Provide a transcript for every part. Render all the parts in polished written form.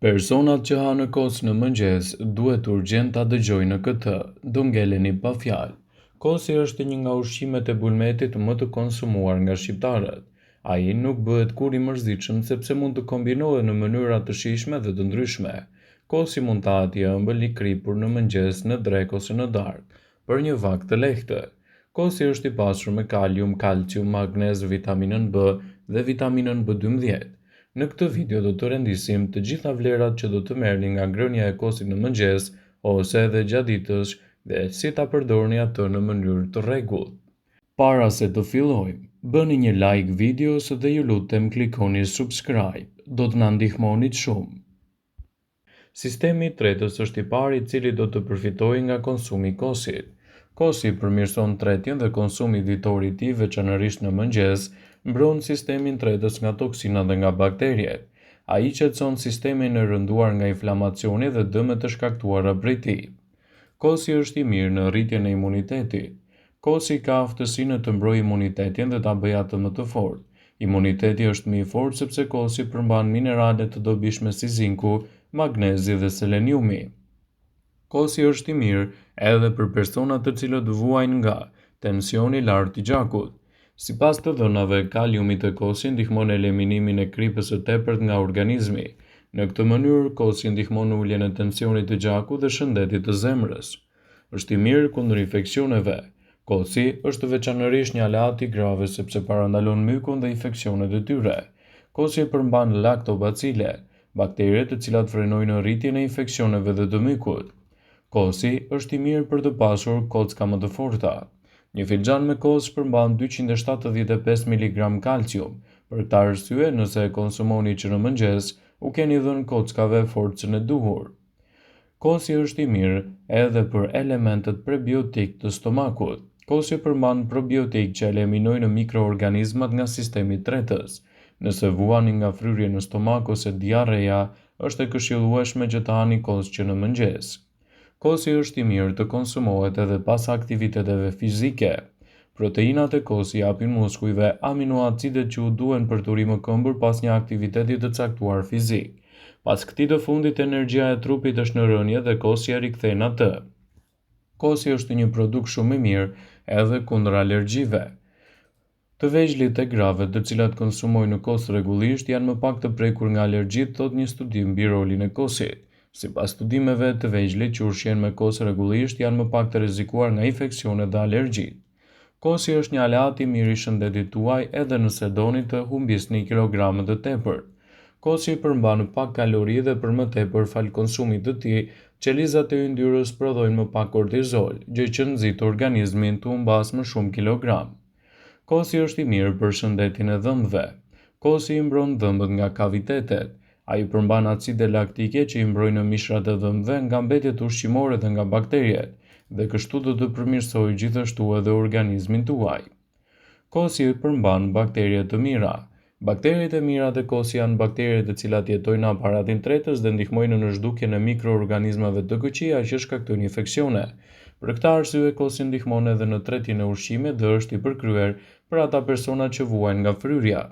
Personat që hanë kos në mëngjes duhet urgjent ta dëgjojnë këtë, do ngeleni pa fjalë. Kosi është një nga ushqimet e bulmetit më të konsumuar nga shqiptarët. Ai nuk bëhet kur i mërzitshëm sepse mund të kombinohet në mënyra të shijshme dhe të ndryshme. Kosi mund të hati ëmbël i kripur në mëngjes, në drekë ose në darkë, për një vakt të lehtë. Kosi është i pasur me kalium, kalcium, magnez, vitaminën B dhe vitaminën B12. Në këtë video do të rendisim të gjitha vlerat që do të merrni nga ngrënia e kosit në mëngjes ose edhe gjatë ditës dhe si ta përdorni atë në mënyrë të rregullt. Para se të fillojmë, bëni një like videos dhe ju lutem klikoni subscribe, do të na ndihmoni shumë. Sistemi i tretës është i pari i cili do të përfitojë nga konsumi i kosit. Kosi përmirëson tretjen dhe konsumi ditor i tij, veçanërisht në mëngjes, mbron sistemin tretës nga toksinat dhe nga bakteriet. Ai qetëson sistemin e rënduar nga inflamacioni dhe dëmet e shkaktuara prej tij. Kosi është i mirë në rritjen e imunitetit. Kosi ka aftësinë të mbrojë imunitetin dhe ta bëjë atë më të fortë. Imuniteti është më i fortë sepse kosi përmban minerale të dobishme si zinku, magnezi dhe seleniumi. Kosi është i mirë edhe për personat të cilët vuajnë nga tensioni i lartë i gjakut. Sipas të dhënave, kaliumi te kosi ndihmon në eliminimin e kripës së tepërt nga organizmi. Në këtë mënyrë, kosi ndihmon në uljen e tensionit të gjakut dhe shëndetit të zemrës. Është i mirë kundër infeksioneve. Kosi është veçanërisht një aleat i grave sepse parandalon mykun dhe infeksionet e tyre. Kosi përmban laktobacile, baktere të cilat frenojnë rritjen e infeksioneve dhe të mykut. Kosi është i mirë për të pasur kocka më të forta. Një filxhan me kos përmban 275 mg kalcium. Për këtë arsye, nëse e konsumoni që në mëngjes, u keni dhënë kockave forcën e duhur. Kosi është i mirë edhe për elementet prebiotik të stomakut. Kosi përmban probiotik që eliminojnë mikroorganizmat nga sistemi i tretës. Nëse vuani nga fryrje në stomak ose diarrea, është e këshillueshme që të hani kos që në mëngjes. Kosi është i mirë të konsumohet edhe pas aktiviteteve fizike. Proteinat e kosi japin muskujve aminoacidet që u duhen për të rrimë këmbur pas një aktiviteti të caktuar fizik. Pas këtij të fundit, energjia e trupit është në rënje dhe kosi e rikthehen atë. Kosi është një produkt shumë i mirë edhe kundër alergjive. Të vegjëlit e grave të cilat konsumojnë kos rregullisht janë më pak të prekur nga alergjitë, thot një studim mbi rolin e kosit. Sipas studimeve, të vegjëlit që ushqejnë me kos rregullisht janë më pak të rrezikuar nga infeksionet dhe alergjitë. Kosi është një aleat i mirë i shëndetit tuaj edhe nëse doni të humbisni kilograme të tepërt. Kosi përmban pak kalori dhe për më tepër fal konsumit të tij, qelizat e yndyrës prodhojnë më pak kortizol, gjë që nxit organizmin të humbas më shumë kilogram. Kosi është i mirë për shëndetin e dhëmbëve. Kosi i mbron dhëmbët nga kavitetet. Ai përmban acide laktike që i mbrojnë mishrat e dhëmbëve nga mbetjet ushqimore dhe nga bakteriet, dhe kështu do të përmirësojë gjithashtu edhe organizmin tuaj. Kosi përmban bakterie të mira. Bakteriet e mira të kosi janë bakteriet të cilat jetojnë në aparatin tretës dhe ndihmojnë në zhdukjen e mikroorganizmave të këqija që shkaktojnë infeksione. Për këtë arsye, kosi ndihmon edhe në tretjen e ushqimit dhe është i përkryer për ata persona që vuajnë nga fryrja.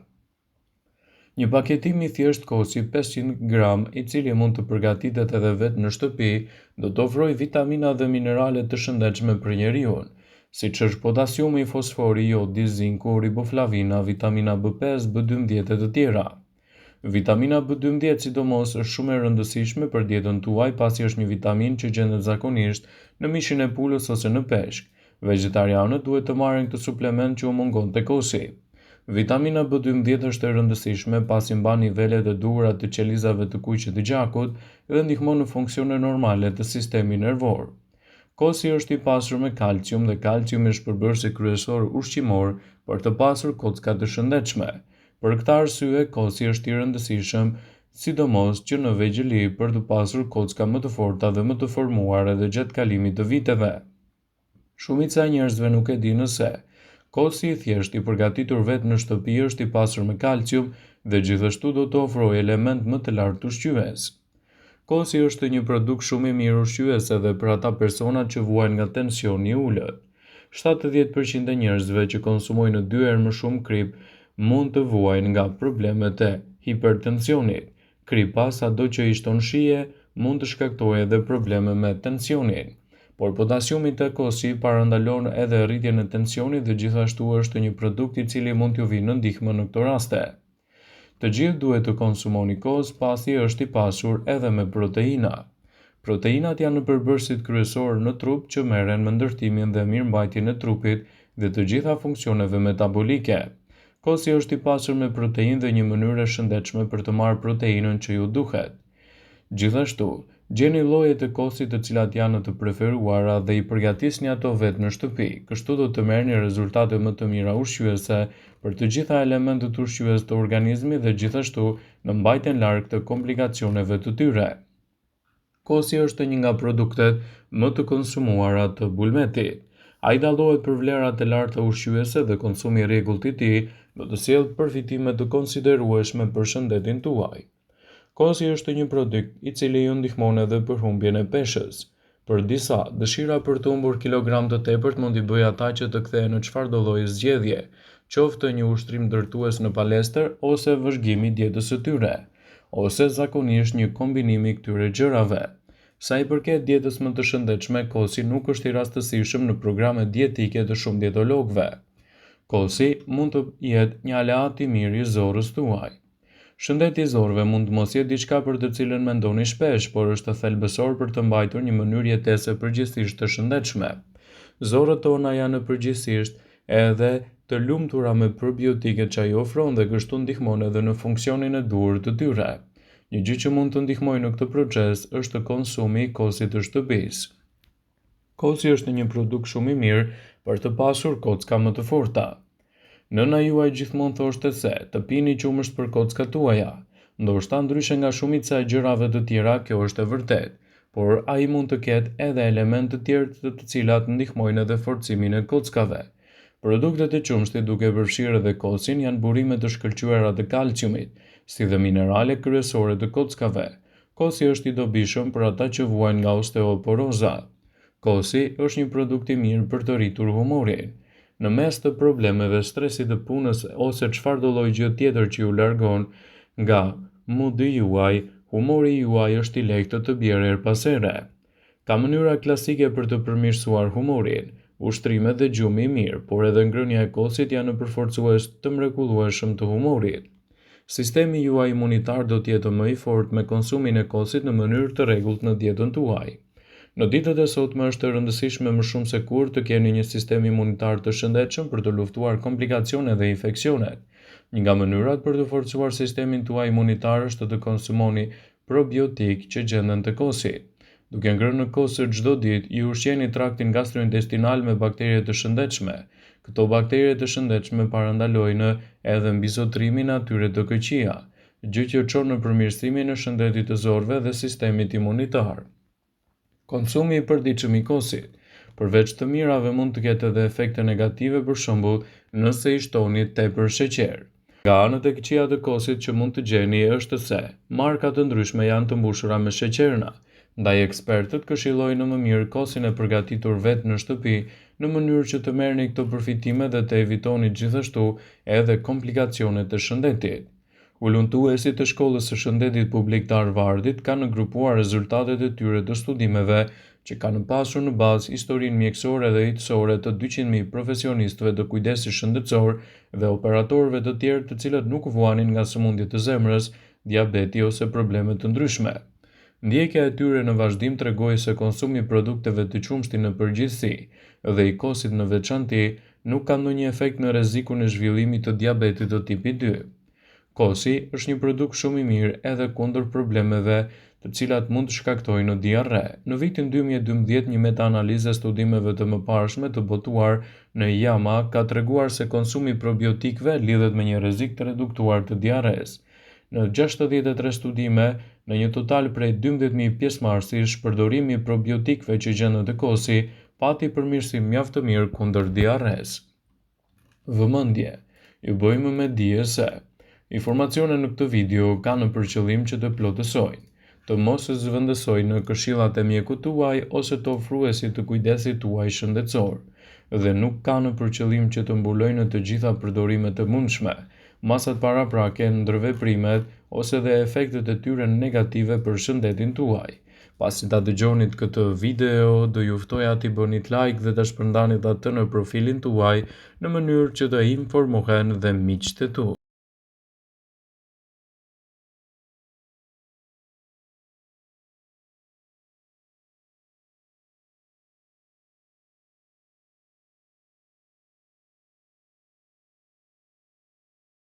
Një paketim i thjesht kosi 500 gram, i cili mund të përgatitet edhe vetë në shtëpi, do të ofrojë vitamina dhe minerale të shëndetshme për njeriun, siç është potasiumi, fosfori, jodi, zinku, riboflavina, vitamina B5, B12 e të tjera. Vitamina B12 sidomos është shumë e rëndësishme për dietën tuaj pasi është një vitaminë që gjendet zakonisht në mishin e pulës ose në peshk. Vegetarianët duhet të marrin këtë suplement që u mungon te kosi. Vitamina B12 është e rëndësishme pasi mban nivelet e duhura të qelizave të kuqe të gjakut dhe ndihmon në funksione normale të sistemit nervor. Kosi është i pasur me kalcium dhe kalciumi është përbërësi kryesor ushqimor për të pasur kocka të shëndetshme. Për këtë arsye, kosi është i rëndësishëm, sidomos që në vegjëli për të pasur kocka më të forta dhe më të formuar edhe gjatë kalimit të viteve. Shumica e njerëzve nuk e di nëse kosi i thjesht i përgatitur vetë në shtëpi është i pasur me kalcium dhe gjithashtu do të ofrojë element më të lartë ushqyes. Kosi është një produkt shumë i mirë ushqyes edhe për ata persona që vuajnë nga tensioni i ulët. 70% e njerëzve që konsumojnë 2 herë më shumë krip mund të vuajnë nga problemet e hipertensionit. Kripa, sado që i shton shije, mund të shkaktojë edhe probleme me tensionin. Por potasiumi te kosi parandalon edhe rritjen e tensionit dhe gjithashtu është një produkt i cili mund t'ju vinë në ndihmë në këto raste. Të gjithë duhet të konsumoni kos pasi është i pasur edhe me proteina. Proteinat janë përbërësit kryesor në trup që merren me ndërtimin dhe mirëmbajtjen e trupit dhe të gjitha funksioneve metabolike. Kosi është i pasur me proteinë dhe një mënyrë e shëndetshme për të marrë proteinën që ju duhet. Gjithashtu, gjeni llojet e kosit të cilat janë të preferuara dhe i përgatisni ato vetë në shtëpi, kështu do të merrni rezultate më të mira ushqyese për të gjitha elementët ushqyes të organizmit dhe gjithashtu në mbajtjen larg të komplikacioneve të tyre. Kosi është një nga produktet më të konsumuara të bulmetit. Ai dallohet për vlerat e larta ushqyese dhe konsumi i rregullt i tij do të sjellë përfitime të konsiderueshme për shëndetin tuaj. Kosi është një produkt i cili ju ndihmon edhe për humbjen e peshës. Për disa, dëshira për të humbur kilogram të tepërt mund i bëjë ata që të kthehen në çfarëdo lloji zgjedhje, qoftë një ushtrim ndërtues në palestër ose vëzhgimi i dietës së tyre, ose zakonisht një kombinim i këtyre gjërave. Sa i përket dietës më të shëndetshme, kosi nuk është i rastësishëm në programe dietike të shumë dietologëve. Kosi mund të jetë një aleat i mirë i zorrës tuaj. Shëndeti i zorrëve mund të mos jetë diçka për të cilën mendoni shpesh, por është thelbësor për të mbajtur një mënyrë jetese përgjithsisht të shëndetshme. Zorrat tona janë përgjithsisht edhe të lumtura me probiotiket që ai ofron dhe kështu ndihmon edhe në funksionin e duhur të tyre. Një gjë që mund të ndihmojë në këtë proces është konsumi i kosit të shtëpisë. Kosi është një produkt shumë i mirë për të pasur kocka më të forta. Nëna juaj gjithmonë thoshte se të pini qumësht për kockat tuaja. Ndoshta ndryshe nga shumica e gjërave të tjera, kjo është e vërtet, por ai mund të ketë edhe elemente të tjerë të cilat ndihmojnë edhe forcimin e kockave. Produktet e qumshtit, duke përfshirë edhe kosin, janë burime të shkëlqyera të kalciumit, si dhe minerale kryesore të kockave. Kosi është i dobishëm për ata që vuajnë nga osteoporoza. Kosi është një produkt i mirë për të rritur humorin. Në mes të problemeve, stresit të punës ose çfarëdo lloj gjë tjetër që ju largon nga mudi juaj, humori juaj është i lehtë të bjerë her pas here. Ka mënyra klasike për të përmirësuar humorin, ushtrimet dhe gjumi i mirë, por edhe ngrënia e kosit janë përforcues të mrekullueshëm të humorit. Sistemi juaj imunitar do të jetë më i fortë me konsumin e kosit në mënyrë të rregullt në dietën tuaj. Në ditët e sotme është e rëndësishme më shumë se kur të keni një sistem imunitar të shëndetshëm për të luftuar komplikacionet dhe infeksionet. Një nga mënyrat për të forcuar sistemin tuaj imunitar është të konsumoni probiotik që gjenden te kosi. Duke ngrënë në kosër çdo ditë, ju ushqeni traktin gastrointestinal me baktere të shëndetshme. Këto baktere të shëndetshme parandalojnë edhe mbizotrimin e atyre të këqija, gjë që çon në përmirësimin e shëndetit të zorëve dhe sistemit imunitar. Konsumi i përditshëm i kosit, përveç të mirave, mund të ketë edhe efekte negative, për shembull, nëse i shtoni tepër sheqer. Nga anët e këqija të kosit që mund të gjeni është se marka të ndryshme janë të mbushura me sheqerna. Ndaj ekspertët këshillojnë më mirë kosin e përgatitur vetë në shtëpi në mënyrë që të merrni këto përfitime dhe të evitoni gjithashtu edhe komplikacionet e shëndetit. Ulëntuesit e shkollës së shëndetit publik të Harvardit kanë grupuar rezultatet e tyre të studimeve që kanë pasur në bazë historinë mjekësore dhe jetësore të 200.000 profesionistëve të kujdesit shëndetësor dhe operatorëve të tjerë të cilët nuk vuanin nga sëmundjet e zemrës, diabeti ose probleme të ndryshme. Ndjekja e tyre në vazhdim tregoi se konsumi i produkteve të qumshtit në përgjithësi dhe i kosit në veçanti nuk ka ndonjë efekt në rrezikun e zhvillimit të diabetit të tipit 2. Kosi është një produkt shumë i mirë edhe kundër problemeve të cilat mund të shkaktojnë diarre. Në vitin 2012, një meta-analizë e studimeve të mëparshme të botuar në JAMA ka treguar se konsumi i probiotikëve lidhet me një rrezik të reduktuar të diarres. Në 63 studime, në një total prej 12.000 pjesëmarrësish, përdorimi i probiotikëve që gjenden te kosi pati përmirësim mjaft të mirë kundër diarres. Vëmendje: ju bëjmë me dije se informacionet në këtë video kanë për qëllim që të plotësojnë, të mos zëvendësojnë në këshillat e mjekut tuaj ose të ofruesit të kujdesit tuaj shëndetësor, dhe nuk kanë për qëllim që të mbulojnë të gjitha përdorimet e mundshme. masat paraprake, ndërveprimet ose dhe efektet e tyre negative për shëndetin tuaj. Pasi ta dëgjonit këtë video, do ju ftoja t'i bënit like dhe ta shpërndanit atë në profilin tuaj në mënyrë që të informohen dhe miqtë e tu.